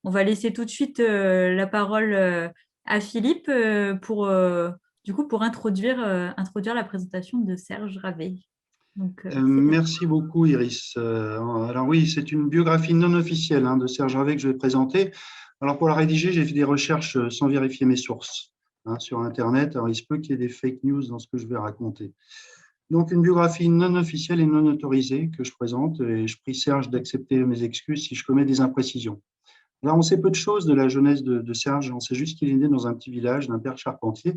On va laisser tout de suite la parole à Philippe du coup, pour introduire la présentation de Serge Ravet. Donc, c'est à Merci beaucoup, Iris. Alors oui, c'est une biographie non officielle de Serge Ravet que je vais présenter. Alors pour la rédiger, j'ai fait des recherches sans vérifier mes sources sur Internet. Alors il se peut qu'il y ait des fake news dans ce que je vais raconter. Donc une biographie non officielle et non autorisée que je présente, et je prie Serge d'accepter mes excuses si je commets des imprécisions. Là, on sait peu de choses de la jeunesse de Serge. On sait juste qu'il est né dans un petit village d'un père charpentier.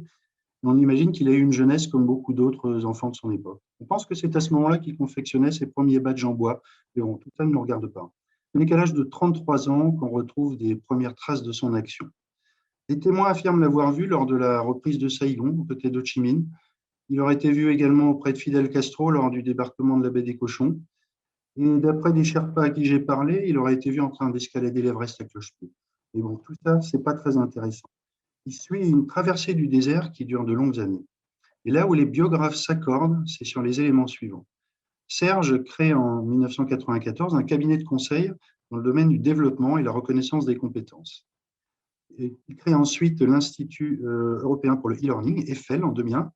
On imagine qu'il a eu une jeunesse comme beaucoup d'autres enfants de son époque. On pense que c'est à ce moment-là qu'il confectionnait ses premiers badges en bois, mais bon, tout ça ne nous regarde pas. Ce n'est qu'à l'âge de 33 ans qu'on retrouve des premières traces de son action. Les témoins affirment l'avoir vu lors de la reprise de Saïgon, aux côtés d'Ho Chi Minh. Il aurait été vu également auprès de Fidel Castro lors du débarquement de la baie des Cochons. Et d'après des Sherpas à qui j'ai parlé, il aurait été vu en train d'escalader l'Everest à cloche-pied. Mais bon, tout ça, c'est pas très intéressant. Il suit une traversée du désert qui dure de longues années. Et là où les biographes s'accordent, c'est sur les éléments suivants. Serge crée en 1994 un cabinet de conseil dans le domaine du développement et la reconnaissance des compétences. Et il crée ensuite l'Institut européen pour le e-learning, EFEL, en 2001,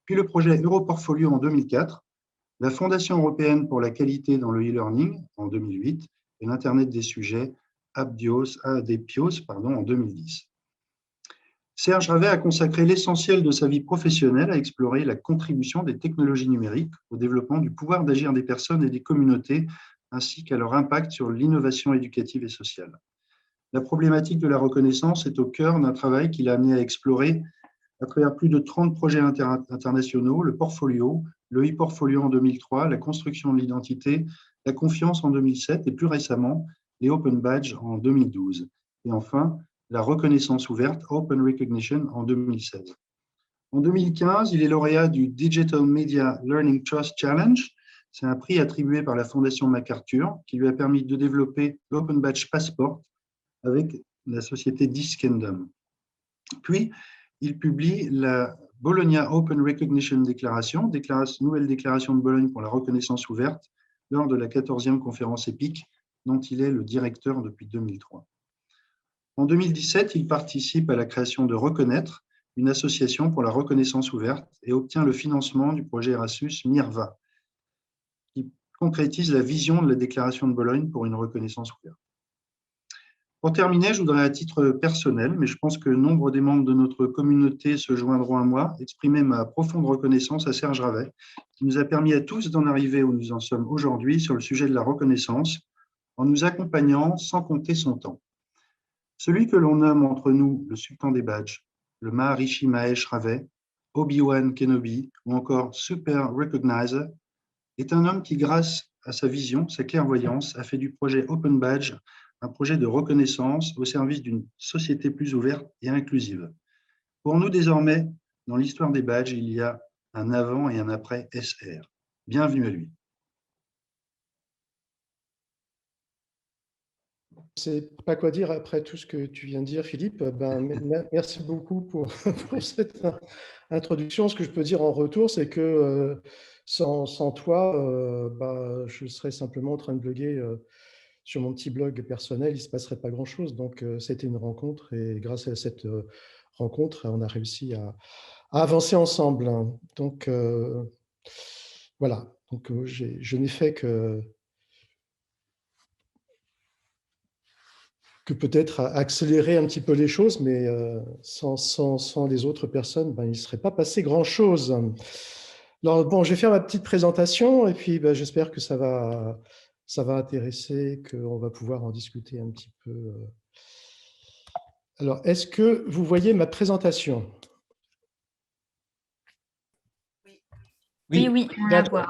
puis le projet Europortfolio en 2004, la Fondation européenne pour la qualité dans le e-learning en 2008 et l'Internet des sujets, ADPIOS, en 2010. Serge Ravet a consacré l'essentiel de sa vie professionnelle à explorer la contribution des technologies numériques au développement du pouvoir d'agir des personnes et des communautés, ainsi qu'à leur impact sur l'innovation éducative et sociale. La problématique de la reconnaissance est au cœur d'un travail qu'il a amené à explorer à travers plus de 30 projets internationaux, le portfolio, le e-portfolio en 2003, la construction de l'identité, la confiance en 2007 et plus récemment, les Open Badges en 2012. Et enfin, la reconnaissance ouverte, Open Recognition, en 2016. En 2015, il est lauréat du Digital Media Learning Trust Challenge. C'est un prix attribué par la Fondation MacArthur qui lui a permis de développer l'Open Badge Passport avec la société Discendum. Puis, il publie la Bologna Open Recognition Declaration, nouvelle déclaration de Bologne pour la reconnaissance ouverte, lors de la 14e conférence EPIC, dont il est le directeur depuis 2003. En 2017, il participe à la création de Reconnaître, une association pour la reconnaissance ouverte, et obtient le financement du projet Erasmus MIRVA, qui concrétise la vision de la déclaration de Bologne pour une reconnaissance ouverte. Pour terminer, je voudrais à titre personnel, mais je pense que nombre des membres de notre communauté se joindront à moi, exprimer ma profonde reconnaissance à Serge Ravet, qui nous a permis à tous d'en arriver où nous en sommes aujourd'hui sur le sujet de la reconnaissance, en nous accompagnant sans compter son temps. Celui que l'on nomme entre nous le sultan des badges, le Maharishi Mahesh Ravet, Obi-Wan Kenobi ou encore Super Recognizer, est un homme qui, grâce à sa vision, sa clairvoyance, a fait du projet Open Badge un projet de reconnaissance au service d'une société plus ouverte et inclusive. Pour nous, désormais, dans l'histoire des badges, il y a un avant et un après SR. Bienvenue à lui. Je ne sais pas quoi dire après tout ce que tu viens de dire, Philippe. Merci beaucoup pour cette introduction. Ce que je peux dire en retour, c'est que sans toi, je serais simplement en train de bloguer sur mon petit blog personnel. Il ne se passerait pas grand-chose. Donc, c'était une rencontre. Et grâce à cette rencontre, on a réussi à avancer ensemble. Donc, voilà. Donc, je n'ai fait que peut-être accélérer un petit peu les choses, mais sans les autres personnes, il ne serait pas passé grand-chose. Alors, bon, je vais faire ma petite présentation et puis j'espère que ça va intéresser, qu'on va pouvoir en discuter un petit peu. Alors, est-ce que vous voyez ma présentation? Oui, on la voit.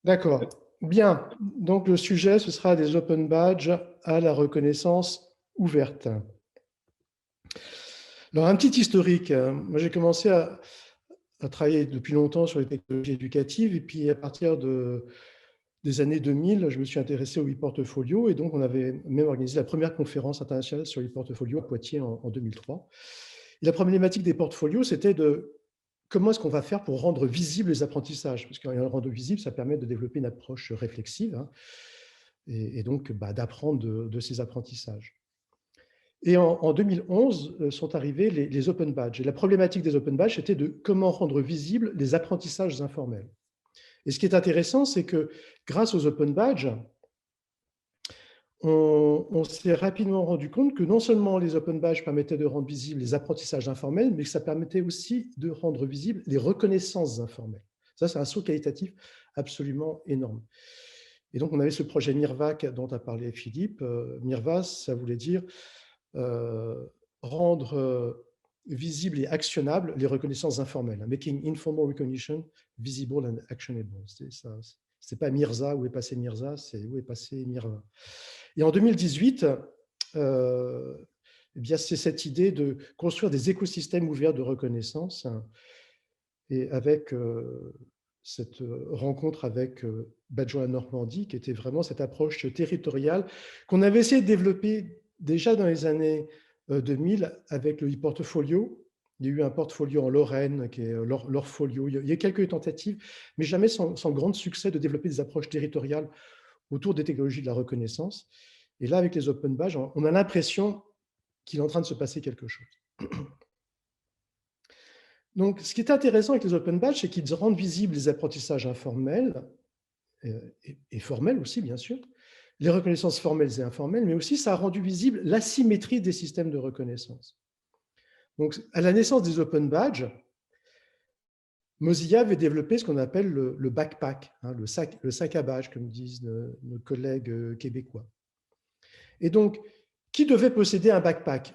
D'accord. Bien. Donc, le sujet, ce sera des Open Badges à la reconnaissance ouverte. Alors, un petit historique. Moi, j'ai commencé à travailler depuis longtemps sur les technologies éducatives et puis à partir des années 2000, je me suis intéressé au e-portfolio et donc on avait même organisé la première conférence internationale sur l'e-portfolio à Poitiers en 2003. Et la problématique des portfolios, c'était de comment est-ce qu'on va faire pour rendre visibles les apprentissages, parce qu'en rendre visible, ça permet de développer une approche réflexive. et donc d'apprendre de ces apprentissages. Et en 2011 sont arrivés les open badges. Et la problématique des open badges, c'était de comment rendre visibles les apprentissages informels. Et ce qui est intéressant, c'est que grâce aux open badges, on s'est rapidement rendu compte que non seulement les open badges permettaient de rendre visibles les apprentissages informels, mais que ça permettait aussi de rendre visibles les reconnaissances informelles. Ça, c'est un saut qualitatif absolument énorme. Et donc, on avait ce projet MIRVAC dont a parlé Philippe. MIRVA, ça voulait dire rendre visibles et actionnables les reconnaissances informelles. Making informal recognition visible and actionable. C'est pas Mirza, où est passé Mirza, c'est où est passé Mirva. Et en 2018, eh bien, c'est cette idée de construire des écosystèmes ouverts de reconnaissance, et avec cette rencontre avec Badjoa Normandie, qui était vraiment cette approche territoriale qu'on avait essayé de développer déjà dans les années 2000 avec le e-portfolio. Il y a eu un portfolio en Lorraine qui est l'Orfolio. Il y a quelques tentatives, mais jamais sans grand succès de développer des approches territoriales autour des technologies de la reconnaissance. Et là, avec les open badges, on a l'impression qu'il est en train de se passer quelque chose. Donc, ce qui est intéressant avec les open badges, c'est qu'ils rendent visibles les apprentissages informels et formels aussi, bien sûr, les reconnaissances formelles et informelles, mais aussi ça a rendu visible l'asymétrie des systèmes de reconnaissance. Donc, à la naissance des open badges, Mozilla avait développé ce qu'on appelle le backpack, le sac à badges, comme disent nos collègues québécois. Et donc, qui devait posséder un backpack?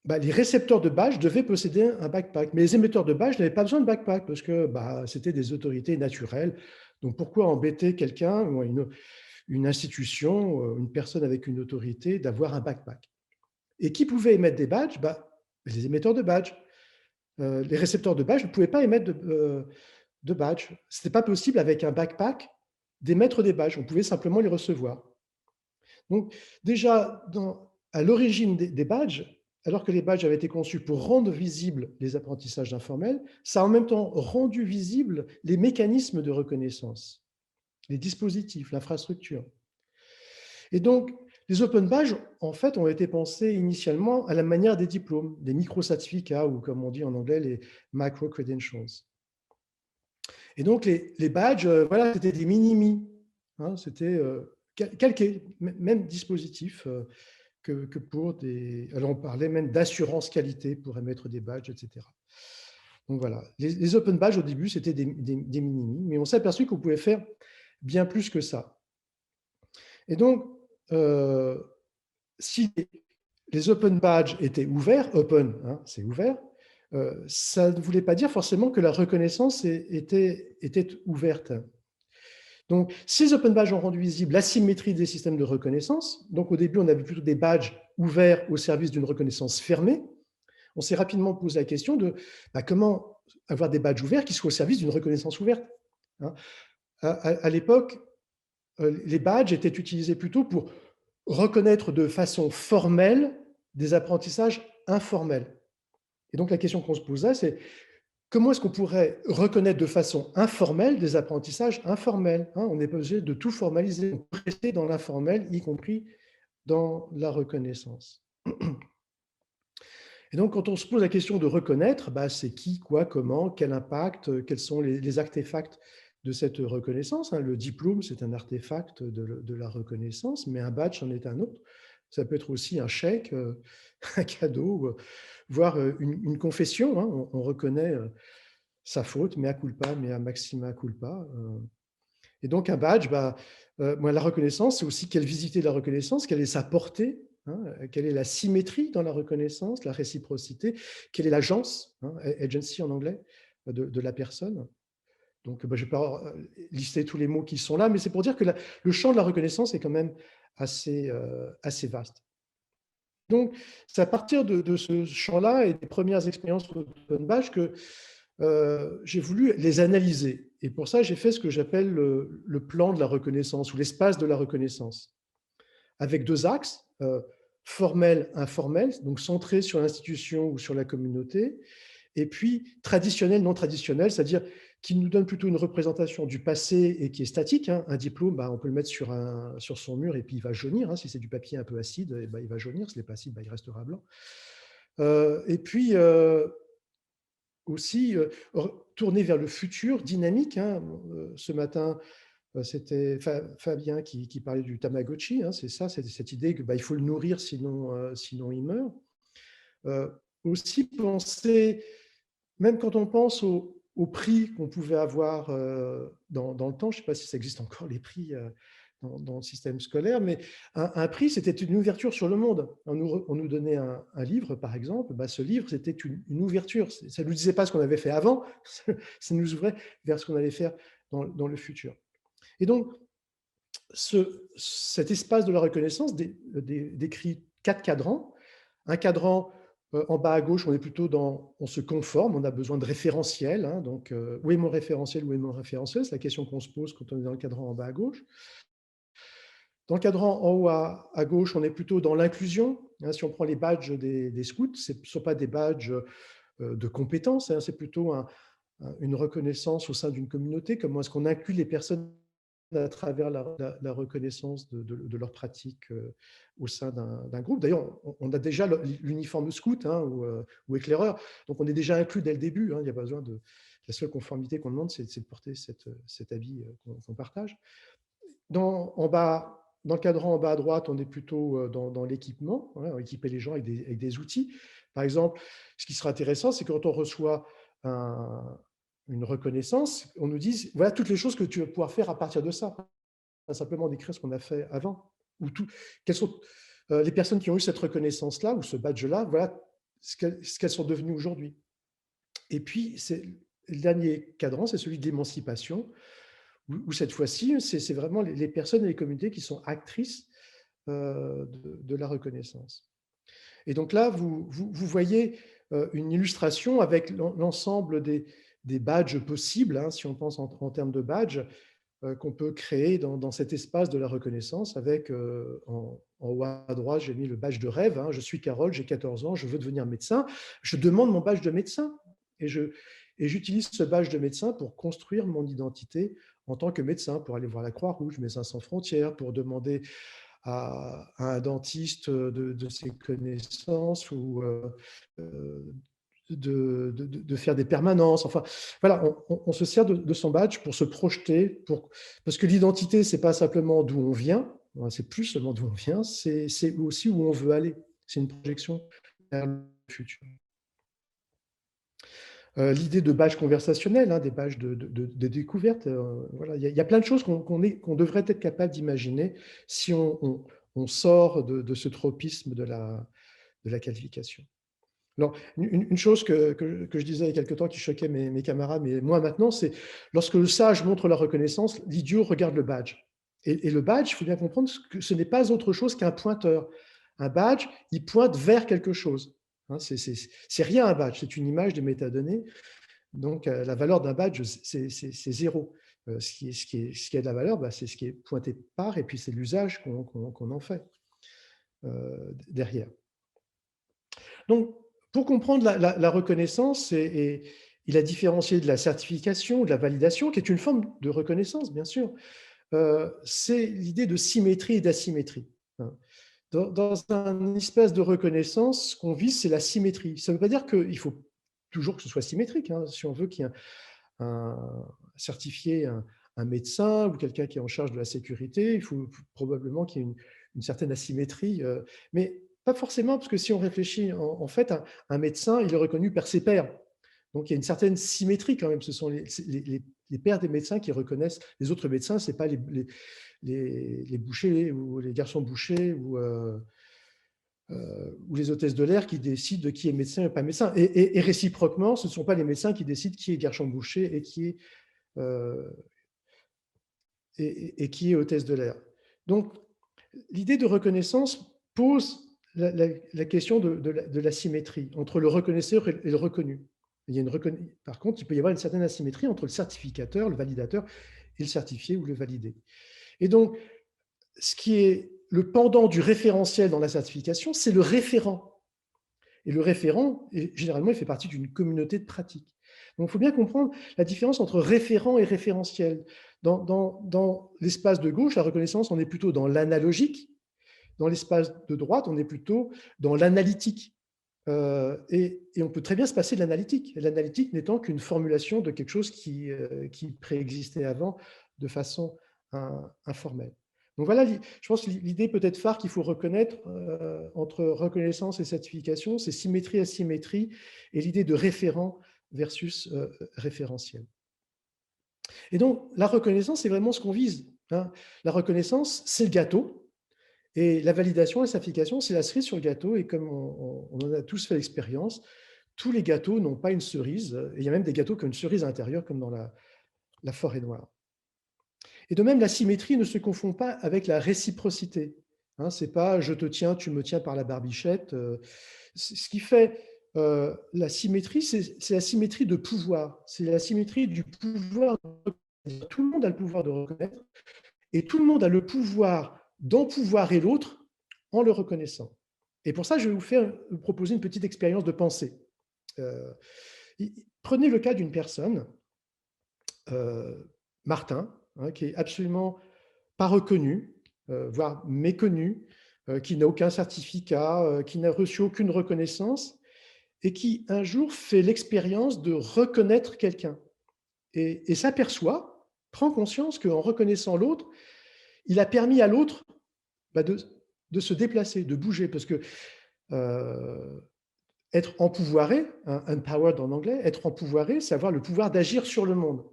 Les récepteurs de badges devaient posséder un backpack, mais les émetteurs de badges n'avaient pas besoin de backpack parce que c'était des autorités naturelles. Donc, pourquoi embêter quelqu'un, une institution, une personne avec une autorité, d'avoir un backpack? Et qui pouvait émettre des badges? Les émetteurs de badges. Les récepteurs de badges ne pouvaient pas émettre de badges. Ce n'était pas possible avec un backpack d'émettre des badges. On pouvait simplement les recevoir. Donc, déjà, à l'origine des badges, alors que les badges avaient été conçus pour rendre visibles les apprentissages informels, ça a en même temps rendu visibles les mécanismes de reconnaissance, les dispositifs, l'infrastructure. Et donc, les open badges, en fait, ont été pensés initialement à la manière des diplômes, des micro-certificats, ou comme on dit en anglais, les micro-credentials. Et donc, les badges, voilà, c'était des mini-mi. C'était calqué, même dispositif que pour des... Alors, on parlait même d'assurance qualité pour émettre des badges, etc. Donc, voilà. Les open badges, au début, c'était des mini-mi, mais on s'est aperçu qu'on pouvait faire bien plus que ça. Et donc, si les open badges étaient ouverts, open, c'est ouvert, ça ne voulait pas dire forcément que la reconnaissance était ouverte. Donc, ces open badges ont rendu visible l'asymétrie des systèmes de reconnaissance. Donc, au début, on avait plutôt des badges ouverts au service d'une reconnaissance fermée. On s'est rapidement posé la question de comment avoir des badges ouverts qui soient au service d'une reconnaissance ouverte. À l'époque, les badges étaient utilisés plutôt pour reconnaître de façon formelle des apprentissages informels. Et donc, la question qu'on se posait, c'est comment est-ce qu'on pourrait reconnaître de façon informelle des apprentissages informels? On n'est pas obligé de tout formaliser, on peut rester dans l'informel, y compris dans la reconnaissance. Et donc, quand on se pose la question de reconnaître, c'est qui, quoi, comment, quel impact, quels sont les artefacts de cette reconnaissance. Le diplôme, c'est un artefact de la reconnaissance, mais un badge en est un autre. Ça peut être aussi un chèque, un cadeau, voire une confession. On reconnaît sa faute, mea culpa, mea maxima culpa. Et donc, un badge, la reconnaissance, c'est aussi quelle visiter la reconnaissance, quelle est sa portée, quelle est la symétrie dans la reconnaissance, la réciprocité, quelle est l'agence, agency en anglais, de la personne. Donc, je ne vais pas lister tous les mots qui sont là, mais c'est pour dire que le champ de la reconnaissance est quand même assez vaste. Donc, c'est à partir de ce champ-là et des premières expériences open badge que j'ai voulu les analyser. Et pour ça, j'ai fait ce que j'appelle le plan de la reconnaissance ou l'espace de la reconnaissance, avec deux axes, formel, informel, donc centré sur l'institution ou sur la communauté, et puis traditionnel, non traditionnel, c'est-à-dire qui nous donne plutôt une représentation du passé et qui est statique. Hein. Un diplôme, on peut le mettre sur son mur et puis il va jaunir. Hein. Si c'est du papier un peu acide, il va jaunir. Si c'est pas acide, il restera blanc. Et puis, aussi, tourner vers le futur, dynamique. Hein. Ce matin, c'était Fabien qui parlait du Tamagotchi. Hein. C'est ça, c'est cette idée qu'il faut le nourrir, sinon il meurt. Aussi penser, même quand on pense au prix qu'on pouvait avoir dans le temps, je ne sais pas si ça existe encore les prix dans le système scolaire, mais un prix, c'était une ouverture sur le monde. On nous donnait un livre, par exemple, ce livre, c'était une ouverture. Ça ne nous disait pas ce qu'on avait fait avant, ça nous ouvrait vers ce qu'on allait faire dans le futur. Et donc, cet espace de la reconnaissance décrit 4 cadrans. Un cadran en bas à gauche, on est plutôt on se conforme, on a besoin de référentiel. Hein, donc, où est mon référentiel, où est mon référentiel? C'est la question qu'on se pose quand on est dans le cadran en bas à gauche. Dans le cadran en haut à gauche, on est plutôt dans l'inclusion. Hein, si on prend les badges des scouts, ce ne sont pas des badges de compétences, hein, c'est plutôt une reconnaissance au sein d'une communauté. Comment est-ce qu'on inclut les personnes à travers la reconnaissance de leur pratique au sein d'un groupe. D'ailleurs, on a déjà l'uniforme scout hein, ou éclaireur, donc on est déjà inclus dès le début. Hein, il n'y a pas besoin de… La seule conformité qu'on demande, c'est de porter cet habit qu'on partage. Dans le cadran en bas à droite, on est plutôt dans l'équipement, hein, équiper les gens avec des outils. Par exemple, ce qui sera intéressant, c'est quand on reçoit une reconnaissance, on nous dit, voilà toutes les choses que tu vas pouvoir faire à partir de ça. Pas simplement décrire ce qu'on a fait avant. Ou quelles sont les personnes qui ont eu cette reconnaissance-là ou ce badge-là, voilà ce qu'elles sont devenues aujourd'hui. Et puis, le dernier cadran, c'est celui de l'émancipation, où cette fois-ci, c'est vraiment les personnes et les communautés qui sont actrices de la reconnaissance. Et donc là, vous voyez une illustration avec l'ensemble des badges possibles, hein, si on pense en termes de badges, qu'on peut créer dans cet espace de la reconnaissance avec, en haut à droite, j'ai mis le badge de rêve. Hein, je suis Carole, j'ai 14 ans, je veux devenir médecin. Je demande mon badge de médecin et j'utilise ce badge de médecin pour construire mon identité en tant que médecin, pour aller voir la Croix-Rouge, Médecins sans frontières, pour demander à un dentiste de ses connaissances ou de faire des permanences. Enfin, voilà, on se sert de son badge pour se projeter, parce que l'identité, ce n'est pas simplement d'où on vient, c'est plus seulement d'où on vient, c'est aussi où on veut aller. C'est une projection vers le futur. L'idée de badge conversationnel, hein, des badges de découverte, voilà. Il y a plein de choses qu'on devrait être capable d'imaginer si on sort de ce tropisme de la qualification. Alors, une chose que je disais il y a quelque temps qui choquait mes camarades, mais moi maintenant, c'est lorsque le sage montre la reconnaissance, l'idiot regarde le badge. Et le badge, il faut bien comprendre que ce n'est pas autre chose qu'un pointeur. Un badge, il pointe vers quelque chose. Hein, c'est rien un badge, c'est une image de métadonnées. Donc, la valeur d'un badge, c'est 0. Ce qui a de la valeur, c'est ce qui est pointé par, et puis c'est l'usage qu'on en fait derrière. Donc, pour comprendre la reconnaissance et la différencier de la certification, de la validation, qui est une forme de reconnaissance, bien sûr, c'est l'idée de symétrie et d'asymétrie. Dans un espace de reconnaissance, ce qu'on vise, c'est la symétrie. Ça ne veut pas dire qu'il faut toujours que ce soit symétrique. Hein. Si on veut qu'il y ait certifié un médecin ou quelqu'un qui est en charge de la sécurité, il faut probablement qu'il y ait une certaine asymétrie. Mais pas forcément, parce que si on réfléchit, en fait, un médecin, il est reconnu par ses pairs. Donc, il y a une certaine symétrie quand même. Ce sont les pairs des médecins qui reconnaissent les autres médecins. Ce n'est pas les bouchers ou les garçons bouchers ou les hôtesses de l'air qui décident de qui est médecin et pas médecin. Et réciproquement, ce ne sont pas les médecins qui décident qui est garçon boucher et qui est hôtesse de l'air. Donc, l'idée de reconnaissance pose la question de la symétrie entre le reconnaisseur et le reconnu. Par contre, il peut y avoir une certaine asymétrie entre le certificateur, le validateur, et le certifié ou le validé. Et donc, ce qui est le pendant du référentiel dans la certification, c'est le référent. Et le référent, généralement, il fait partie d'une communauté de pratique. Donc, il faut bien comprendre la différence entre référent et référentiel. Dans l'espace de gauche, la reconnaissance, on est plutôt dans l'analogique. Dans l'espace de droite, on est plutôt dans l'analytique. Et on peut très bien se passer de l'analytique. L'analytique n'étant qu'une formulation de quelque chose qui préexistait avant de façon informelle. Donc voilà, je pense que l'idée peut-être phare qu'il faut reconnaître entre reconnaissance et certification, c'est symétrie-asymétrie et l'idée de référent versus référentiel. Et donc, la reconnaissance, c'est vraiment ce qu'on vise, hein. La reconnaissance, c'est le gâteau. Et la validation et la certification, c'est la cerise sur le gâteau. Et comme on en a tous fait l'expérience, tous les gâteaux n'ont pas une cerise. Et il y a même des gâteaux qui ont une cerise à l'intérieur, comme dans la forêt noire. Et de même, la symétrie ne se confond pas avec la réciprocité. Hein, c'est pas « je te tiens, tu me tiens par la barbichette ». Ce qui fait la symétrie, c'est la symétrie de pouvoir. C'est la symétrie du pouvoir. Tout le monde a le pouvoir de reconnaître et tout le monde a le pouvoir d'empouvoirer l'autre en le reconnaissant. Et pour ça, je vais vous proposer une petite expérience de pensée. Prenez le cas d'une personne, Martin, hein, qui est absolument pas reconnu, voire méconnu, qui n'a aucun certificat, qui n'a reçu aucune reconnaissance, et qui un jour fait l'expérience de reconnaître quelqu'un. Et s'aperçoit, prend conscience qu'en reconnaissant l'autre, il a permis à l'autre de se déplacer, de bouger, parce que être empouvoiré, hein, empowered en anglais, être empouvoiré, c'est avoir le pouvoir d'agir sur le monde.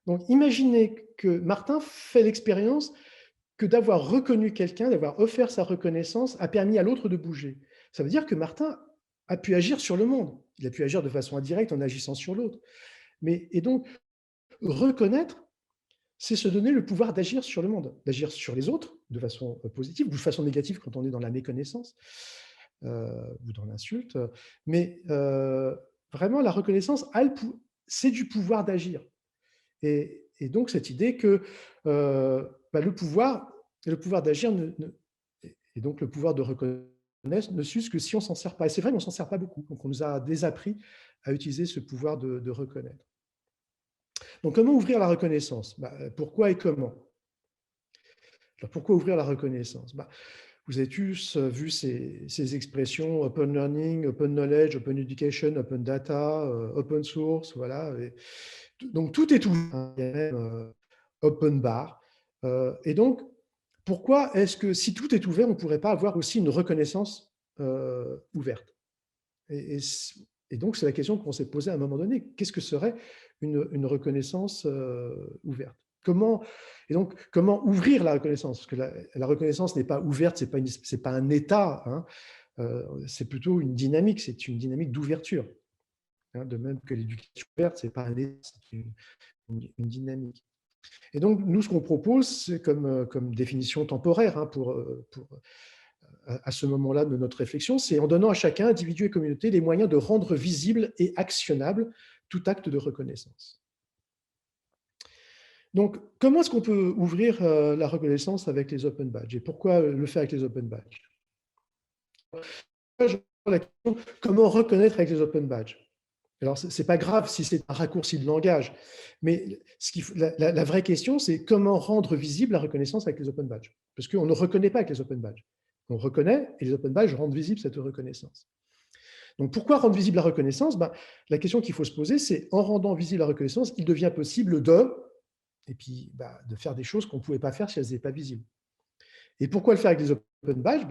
Donc imaginez que Martin fait l'expérience que d'avoir reconnu quelqu'un, d'avoir offert sa reconnaissance, a permis à l'autre de bouger. Ça veut dire que Martin a pu agir sur le monde. Il a pu agir de façon indirecte en agissant sur l'autre. Et donc, reconnaître, c'est se donner le pouvoir d'agir sur le monde, d'agir sur les autres de façon positive ou de façon négative quand on est dans la méconnaissance ou dans l'insulte. Mais vraiment, la reconnaissance, c'est du pouvoir d'agir. Et donc, cette idée que le pouvoir d'agir et donc le pouvoir de reconnaître ne s'use que si on ne s'en sert pas. Et c'est vrai qu'on ne s'en sert pas beaucoup. Donc, on nous a désappris à utiliser ce pouvoir de reconnaître. Donc, comment ouvrir la reconnaissance? Pourquoi et comment? Alors, pourquoi ouvrir la reconnaissance? Vous avez tous vu ces expressions open learning, open knowledge, open education, open data, open source, voilà. Donc, tout est ouvert. Il y a même open bar. Et donc, pourquoi est-ce que si tout est ouvert, on ne pourrait pas avoir aussi une reconnaissance ouverte? Et donc, c'est la question qu'on s'est posée à un moment donné. Qu'est-ce que serait une reconnaissance ouverte? Comment ouvrir la reconnaissance? Parce que la reconnaissance n'est pas ouverte, ce n'est pas un état, hein, c'est plutôt une dynamique, c'est une dynamique d'ouverture. Hein, de même que l'éducation ouverte, ce n'est pas un état, c'est une dynamique. Et donc, nous, ce qu'on propose, c'est comme définition temporaire hein, à ce moment-là de notre réflexion, c'est en donnant à chacun, individu et communauté, les moyens de rendre visible et actionnable tout acte de reconnaissance. Donc, comment est-ce qu'on peut ouvrir la reconnaissance avec les open badges? Et pourquoi le faire avec les open badges? Comment reconnaître avec les open badges? Alors, ce n'est pas grave si c'est un raccourci de langage, mais la vraie question, c'est comment rendre visible la reconnaissance avec les open badges? Parce qu'on ne reconnaît pas avec les open badges. On reconnaît et les open badges rendent visible cette reconnaissance. Donc, pourquoi rendre visible la reconnaissance? La question qu'il faut se poser, c'est en rendant visible la reconnaissance, il devient possible de faire des choses qu'on ne pouvait pas faire si elles n'étaient pas visibles. Et pourquoi le faire avec les open badges?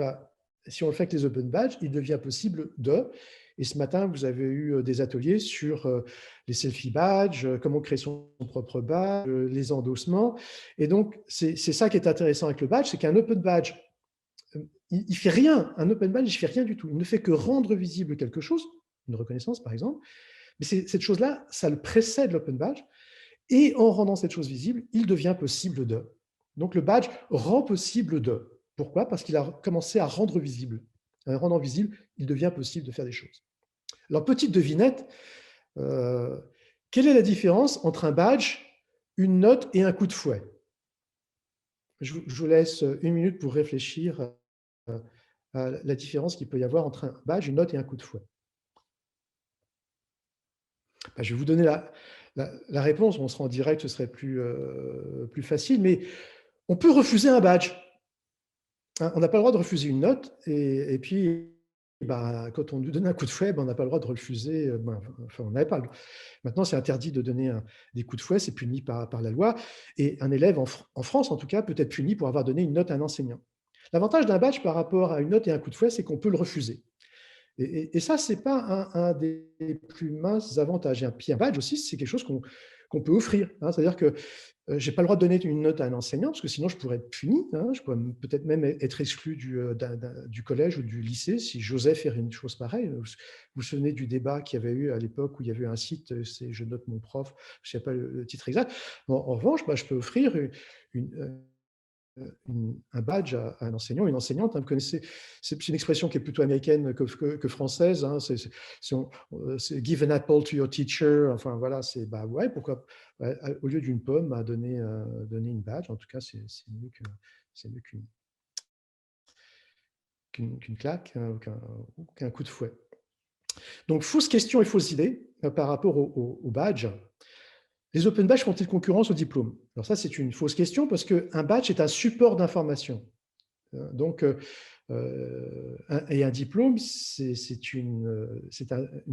Si on le fait avec les open badges, il devient possible et ce matin, vous avez eu des ateliers sur les selfie badges, comment créer son propre badge, les endossements. Et donc, c'est ça qui est intéressant avec le badge, c'est qu'un open badge, il ne fait rien. Un open badge, il ne fait rien du tout. Il ne fait que rendre visible quelque chose, une reconnaissance par exemple. Mais cette chose-là, ça le précède l'open badge. Et en rendant cette chose visible, il devient possible de. Donc, le badge rend possible de. Pourquoi? Parce qu'il a commencé à rendre visible. En rendant visible, il devient possible de faire des choses. Alors, petite devinette, quelle est la différence entre un badge, une note et un coup de fouet? Je vous laisse une minute pour réfléchir à la différence qu'il peut y avoir entre un badge, une note et un coup de fouet. Je vais vous donner la réponse. On sera en direct, ce serait plus facile. Mais on peut refuser un badge. Hein, on n'a pas le droit de refuser une note. Et puis, quand on nous donne un coup de fouet, on n'a pas le droit de refuser. Enfin, on n'avait pas le droit. Maintenant, c'est interdit de donner des coups de fouet. C'est puni par la loi. Et un élève, en France en tout cas, peut être puni pour avoir donné une note à un enseignant. L'avantage d'un badge par rapport à une note et un coup de fouet, c'est qu'on peut le refuser. Et ça, ce n'est pas un des plus minces avantages. Et puis un badge aussi, c'est quelque chose qu'on peut offrir. Hein. C'est-à-dire que je n'ai pas le droit de donner une note à un enseignant, parce que sinon je pourrais être puni. Hein. Je pourrais peut-être même être exclu du collège ou du lycée si j'osais faire une chose pareille. Vous vous souvenez du débat qu'il y avait eu à l'époque où il y avait un site, c'est Je note mon prof, je ne sais pas le titre exact. En revanche, je peux offrir un badge à un enseignant, une enseignante. Hein, vous connaissez, c'est une expression qui est plutôt américaine que française. Hein, c'est give an apple to your teacher. Enfin voilà, c'est ouais, pourquoi au lieu d'une pomme, à donner une badge. En tout cas, c'est mieux qu'une claque ou qu'un coup de fouet. Donc, fausse question et fausse idée par rapport au badge. Les open badges font-ils concurrence au diplôme? Alors ça, c'est une fausse question parce qu'un badge est un support d'information. Donc, et un diplôme, c'est une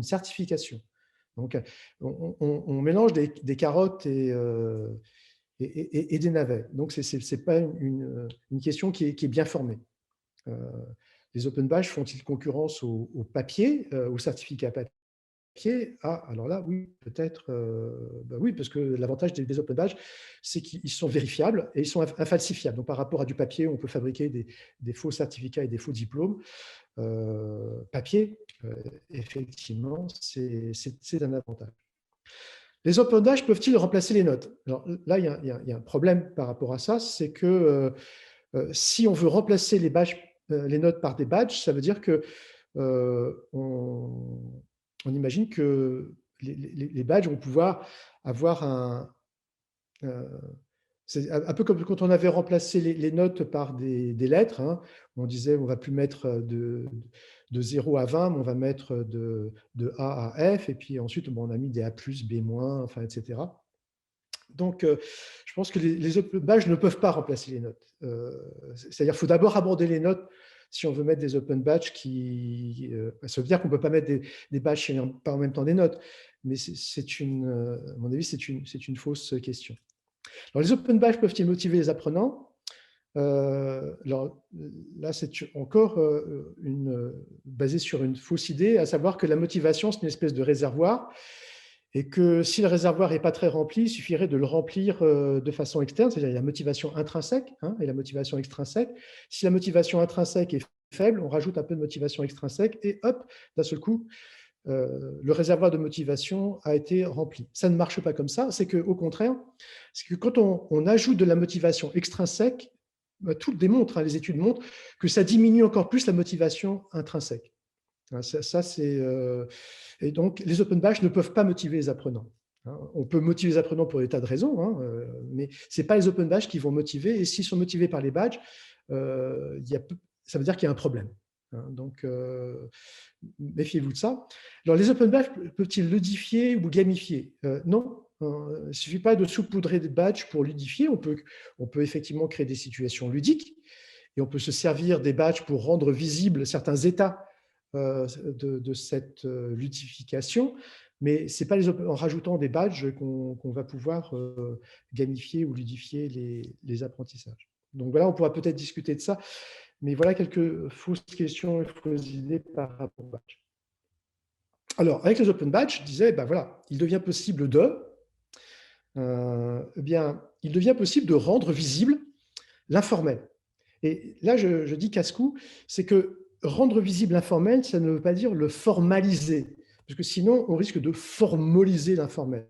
certification. Donc, on mélange des carottes et des navets. Donc, ce n'est pas une question qui est bien formée. Les open badges font-ils concurrence au papier, au certificat papier? Alors là, oui, peut-être. Oui, parce que l'avantage des open badges, c'est qu'ils sont vérifiables et ils sont infalsifiables. Donc, par rapport à du papier, on peut fabriquer des faux certificats et des faux diplômes. Papier, effectivement, c'est un avantage. Les open badges peuvent-ils remplacer les notes? Alors là, il y a un problème par rapport à ça, c'est que si on veut remplacer les notes par des badges, ça veut dire que on imagine que les badges vont pouvoir avoir c'est un peu comme quand on avait remplacé les notes par des lettres. Hein. On disait on ne va plus mettre de 0 à 20, mais on va mettre de A à F, et puis ensuite on a mis des A+, B-, enfin, etc. Donc, je pense que les open badges ne peuvent pas remplacer les notes. C'est-à-dire qu'il faut d'abord aborder les notes si on veut mettre des open badges ça veut dire qu'on ne peut pas mettre des badges et pas en même temps des notes. Mais à mon avis, c'est une fausse question. Alors, les open badges peuvent-ils motiver les apprenants? Alors, là, c'est encore basé sur une fausse idée, à savoir que la motivation, c'est une espèce de réservoir, et que si le réservoir n'est pas très rempli, il suffirait de le remplir de façon externe, c'est-à-dire la motivation intrinsèque et la motivation extrinsèque. Si la motivation intrinsèque est faible, on rajoute un peu de motivation extrinsèque et hop, d'un seul coup, le réservoir de motivation a été rempli. Ça ne marche pas comme ça, c'est qu'au contraire, c'est que quand on ajoute de la motivation extrinsèque, tout le démontre, les études montrent que ça diminue encore plus la motivation intrinsèque. Et donc, les open badges ne peuvent pas motiver les apprenants. On peut motiver les apprenants pour des tas de raisons, mais ce n'est pas les open badges qui vont motiver. Et s'ils sont motivés par les badges, ça veut dire qu'il y a un problème. Donc, méfiez-vous de ça. Alors, les open badges peuvent-ils ludifier ou gamifier? Non. Il ne suffit pas de saupoudrer des badges pour ludifier. On peut effectivement créer des situations ludiques et on peut se servir des badges pour rendre visibles certains états de cette ludification, mais ce n'est pas en rajoutant des badges qu'on va pouvoir gamifier ou ludifier les apprentissages. Donc voilà, on pourra peut-être discuter de ça, mais voilà quelques fausses questions et fausses idées par rapport aux badges. Alors, avec les open badges, je disais, voilà, il devient possible il devient possible de rendre visible l'informel. Et là, je dis casse-cou, c'est que rendre visible l'informel, ça ne veut pas dire le formaliser, parce que sinon, on risque de formaliser l'informel.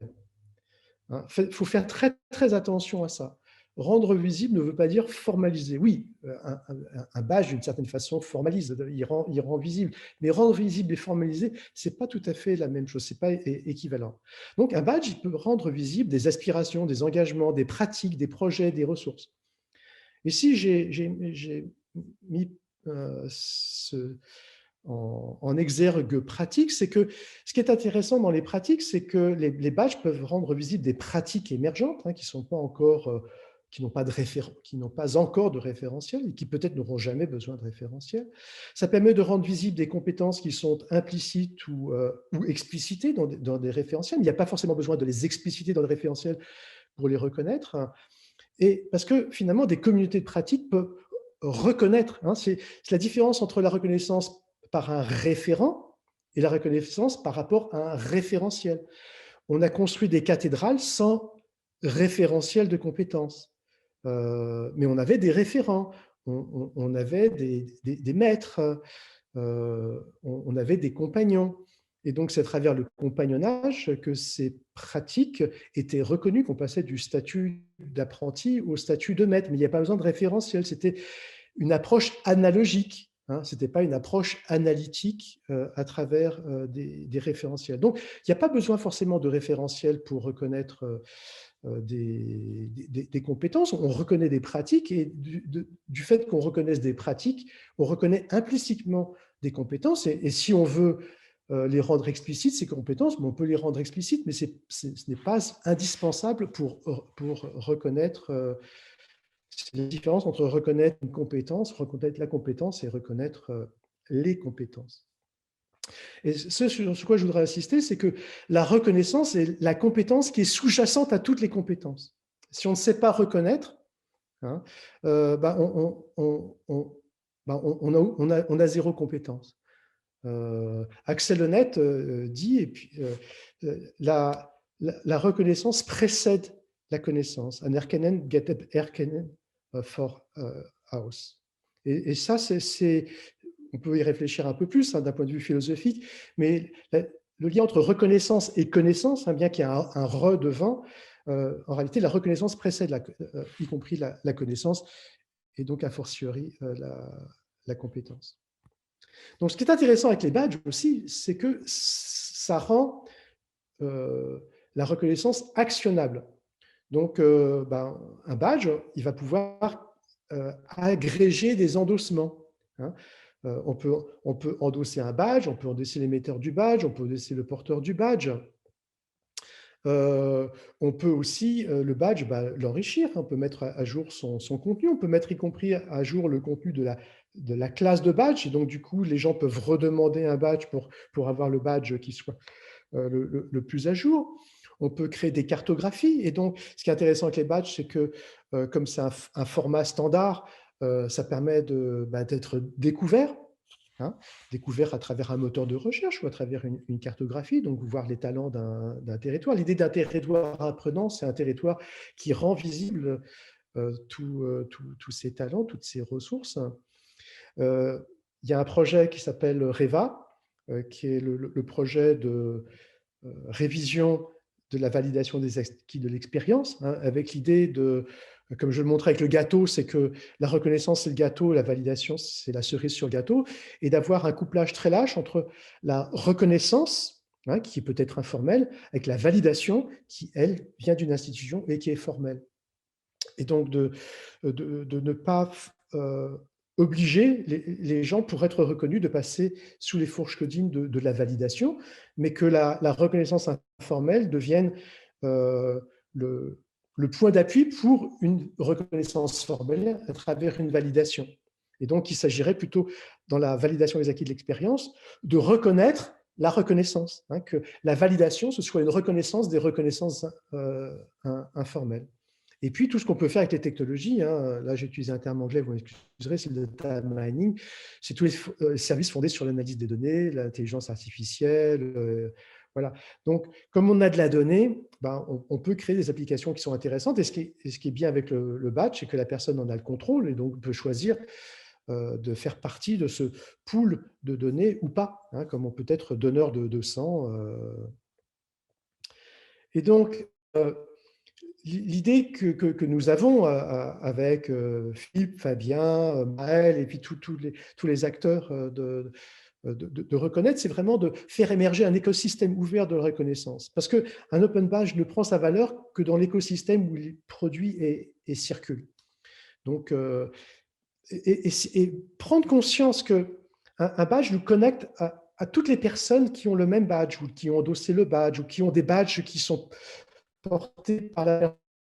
Il faut faire très, très attention à ça. Rendre visible ne veut pas dire formaliser. Oui, un badge, d'une certaine façon, formalise, il rend visible. Mais rendre visible et formaliser, ce n'est pas tout à fait la même chose, ce n'est pas équivalent. Donc, un badge, il peut rendre visible des aspirations, des engagements, des pratiques, des projets, des ressources. Et si j'ai mis en exergue pratique, c'est que ce qui est intéressant dans les pratiques, c'est que les badges peuvent rendre visibles des pratiques émergentes qui sont pas encore, qui n'ont pas encore de référentiel et qui peut-être n'auront jamais besoin de référentiel. Ça permet de rendre visibles des compétences qui sont implicites ou explicitées dans des référentiels. Il n'y a pas forcément besoin de les expliciter dans le référentiel pour les reconnaître. Et parce que finalement, des communautés de pratiques peuvent reconnaître. C'est la différence entre la reconnaissance par un référent et la reconnaissance par rapport à un référentiel. On a construit des cathédrales sans référentiel de compétences, mais on avait des référents, on avait des maîtres, on avait des compagnons. Et donc, c'est à travers le compagnonnage que ces pratiques étaient reconnues, qu'on passait du statut d'apprenti au statut de maître. Mais il n'y a pas besoin de référentiel, c'était une approche analogique. Ce n'était pas une approche analytique à travers des référentiels. Donc, il n'y a pas besoin forcément de référentiel pour reconnaître des compétences. On reconnaît des pratiques et du fait qu'on reconnaisse des pratiques, on reconnaît implicitement des compétences. Et si on veut les rendre explicites, ces compétences, on peut les rendre explicites, mais ce n'est pas indispensable pour reconnaître. C'est la différence entre reconnaître une compétence, reconnaître la compétence et reconnaître les compétences. Et ce sur quoi je voudrais insister, c'est que la reconnaissance est la compétence qui est sous-jacente à toutes les compétences. Si on ne sait pas reconnaître, on a zéro compétence. Axel Honneth dit, et puis, la reconnaissance précède la connaissance. An Erkennen geht Erkennen voraus. Et ça, on peut y réfléchir un peu plus d'un point de vue philosophique, mais le lien entre reconnaissance et connaissance, bien qu'il y ait un re devant, en réalité, la reconnaissance précède, y compris la connaissance, et donc a fortiori la compétence. Donc, ce qui est intéressant avec les badges aussi, c'est que ça rend la reconnaissance actionnable. Donc, un badge, il va pouvoir agréger des endossements. On peut endosser un badge, on peut endosser l'émetteur du badge, on peut endosser le porteur du badge. On peut aussi, le badge, l'enrichir. On peut mettre à jour son contenu. On peut mettre y compris à jour le contenu de la classe de badge. Et donc, du coup, les gens peuvent redemander un badge pour avoir le badge qui soit le plus à jour. On peut créer des cartographies. Et donc, ce qui est intéressant avec les badges, c'est que comme c'est un format standard, ça permet d'être découvert. Découvert à travers un moteur de recherche ou à travers une cartographie, donc voir les talents d'un territoire. L'idée d'un territoire apprenant, c'est un territoire qui rend visible tous ces talents, toutes ces ressources. Il y a un projet qui s'appelle REVA, qui est le projet de révision de la validation des acquis de l'expérience, avec l'idée de, comme je le montrais avec le gâteau, c'est que la reconnaissance, c'est le gâteau, la validation, c'est la cerise sur le gâteau, et d'avoir un couplage très lâche entre la reconnaissance, qui peut être informelle, avec la validation, qui, elle, vient d'une institution et qui est formelle. Et donc, de ne pas obliger les gens, pour être reconnus, de passer sous les fourches codines de la validation, mais que la reconnaissance informelle devienne le point d'appui pour une reconnaissance formelle à travers une validation. Et donc, il s'agirait plutôt, dans la validation des acquis de l'expérience, de reconnaître la reconnaissance, que la validation, ce soit une reconnaissance des reconnaissances informelles. Et puis, tout ce qu'on peut faire avec les technologies, là j'ai utilisé un terme anglais, vous m'excuserez, c'est le data mining, c'est tous les services fondés sur l'analyse des données, l'intelligence artificielle, voilà. Donc, comme on a de la donnée, on peut créer des applications qui sont intéressantes. Et ce qui est bien avec le badge, c'est que la personne en a le contrôle et donc peut choisir de faire partie de ce pool de données ou pas, comme on peut être donneur de sang. Et donc, l'idée que nous avons avec Philippe, Fabien, Maël et puis tous les acteurs de reconnaître, c'est vraiment de faire émerger un écosystème ouvert de reconnaissance. Parce qu'un open badge ne prend sa valeur que dans l'écosystème où il produit et circule. Donc, et prendre conscience que Un badge nous connecte à toutes les personnes qui ont le même badge, ou qui ont endossé le badge, ou qui ont des badges qui sont portés par la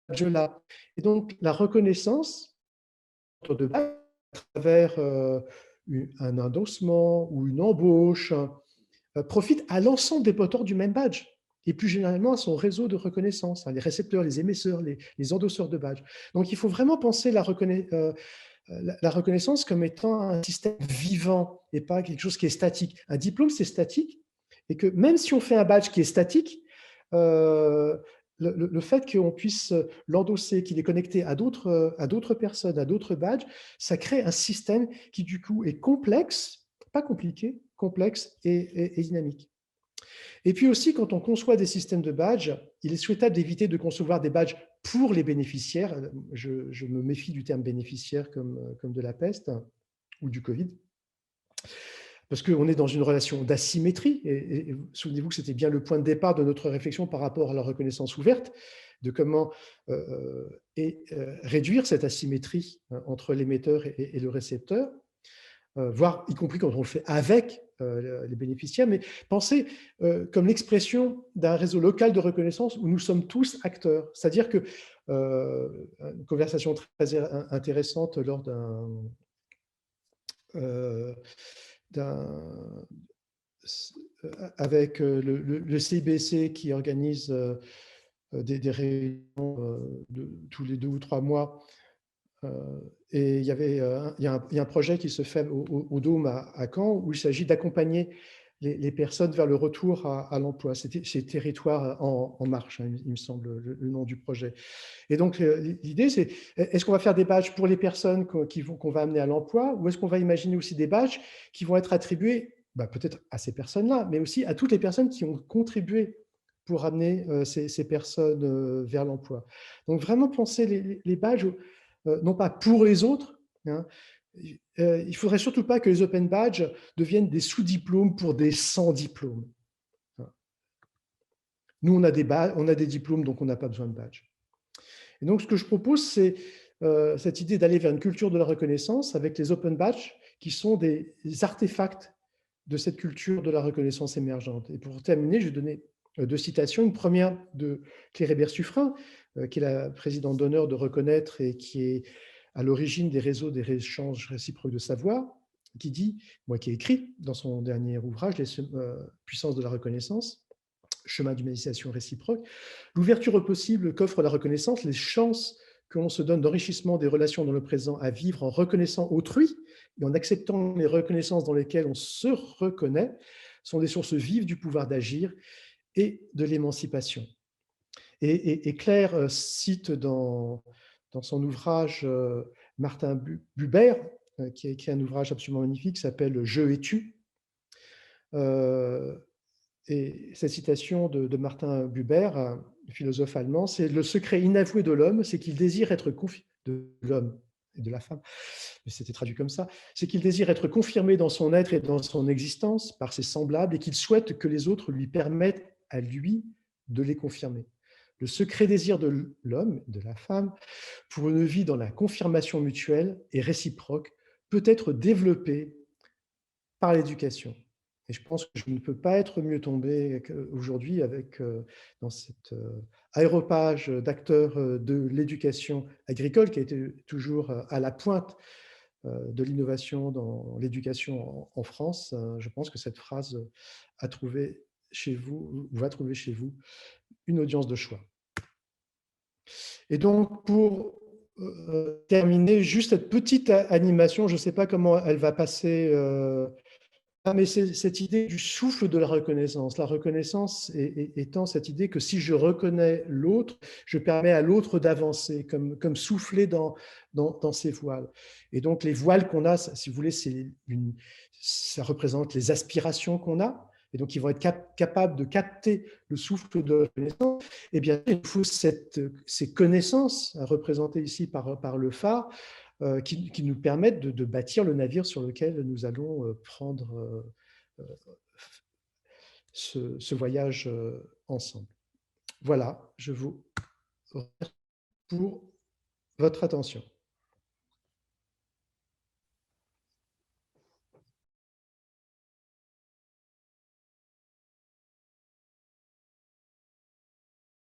badge là. Et donc, la reconnaissance de badge à travers un endossement ou une embauche profite à l'ensemble des porteurs du même badge, et plus généralement à son réseau de reconnaissance, les récepteurs, les émisseurs, les endosseurs de badge. Donc, il faut vraiment penser la reconnaissance comme étant un système vivant et pas quelque chose qui est statique. Un diplôme, c'est statique, et que même si on fait un badge qui est statique, le fait qu'on puisse l'endosser, qu'il est connecté à d'autres personnes, à d'autres badges, ça crée un système qui, du coup, est complexe, pas compliqué, complexe et dynamique. Et puis aussi, quand on conçoit des systèmes de badges, il est souhaitable d'éviter de concevoir des badges pour les bénéficiaires. Je me méfie du terme bénéficiaire comme de la peste ou du Covid, parce qu'on est dans une relation d'asymétrie. Et souvenez-vous que c'était bien le point de départ de notre réflexion par rapport à la reconnaissance ouverte, de comment réduire cette asymétrie entre l'émetteur et le récepteur, voire y compris quand on le fait avec les bénéficiaires, mais pensez comme l'expression d'un réseau local de reconnaissance où nous sommes tous acteurs. C'est-à-dire que une conversation très intéressante lors avec le CIBC qui organise des réunions tous les 2 ou 3 mois. Et il y a un projet qui se fait au Dôme à Caen, où il s'agit d'accompagner les personnes vers le retour à l'emploi. C'est Territoire en marche, hein, il me semble, le nom du projet. Et donc, l'idée, c'est, est-ce qu'on va faire des badges pour les personnes qu'on va amener à l'emploi, ou est-ce qu'on va imaginer aussi des badges qui vont être attribués peut-être à ces personnes-là, mais aussi à toutes les personnes qui ont contribué pour amener ces personnes vers l'emploi. Donc, vraiment penser les badges, non pas pour les autres, hein. Il ne faudrait surtout pas que les open badges deviennent des sous-diplômes pour des sans-diplômes. Nous, on a des diplômes, donc on n'a pas besoin de badge. Et donc, ce que je propose, c'est cette idée d'aller vers une culture de la reconnaissance avec les open badges, qui sont des artefacts de cette culture de la reconnaissance émergente. Et pour terminer, je vais donner 2 citations. Une première de Claire Hébert-Suffren, qui est la présidente d'honneur de Reconnaître et qui est à l'origine des réseaux des échanges réciproques de savoir, qui dit, qui a écrit dans son dernier ouvrage, Les puissances de la reconnaissance, chemin d'humanisation réciproque, l'ouverture au possible qu'offre la reconnaissance, les chances que l'on se donne d'enrichissement des relations dans le présent à vivre en reconnaissant autrui et en acceptant les reconnaissances dans lesquelles on se reconnaît, sont des sources vives du pouvoir d'agir et de l'émancipation. Et Claire cite dans son ouvrage Martin Buber, qui a écrit un ouvrage absolument magnifique qui s'appelle « Je et tu ». Et cette citation de Martin Buber, un philosophe allemand, c'est « Le secret inavoué de l'homme, c'est qu'il désire être de l'homme et de la femme, mais c'était traduit comme ça, c'est qu'il désire être confirmé dans son être et dans son existence par ses semblables et qu'il souhaite que les autres lui permettent à lui de les confirmer. Le secret désir de l'homme, de la femme, pour une vie dans la confirmation mutuelle et réciproque, peut être développé par l'éducation. » Et je pense que je ne peux pas être mieux tombé aujourd'hui avec, dans cet aéropage d'acteurs de l'éducation agricole qui a été toujours à la pointe de l'innovation dans l'éducation en France. Je pense que cette phrase a trouvé chez vous, va trouver chez vous une audience de choix. Et donc, pour terminer, juste cette petite animation, je ne sais pas comment elle va passer. Mais c'est cette idée du souffle de la reconnaissance. La reconnaissance étant cette idée que si je reconnais l'autre, je permets à l'autre d'avancer, comme souffler dans ses voiles. Et donc, les voiles qu'on a, si vous voulez, ça représente les aspirations qu'on a. Et donc, ils vont être capables de capter le souffle de la reconnaissance. Et bien, il faut ces connaissances, représentées ici par le phare, qui nous permettent de bâtir le navire sur lequel nous allons prendre ce voyage ensemble. Voilà, je vous remercie pour votre attention.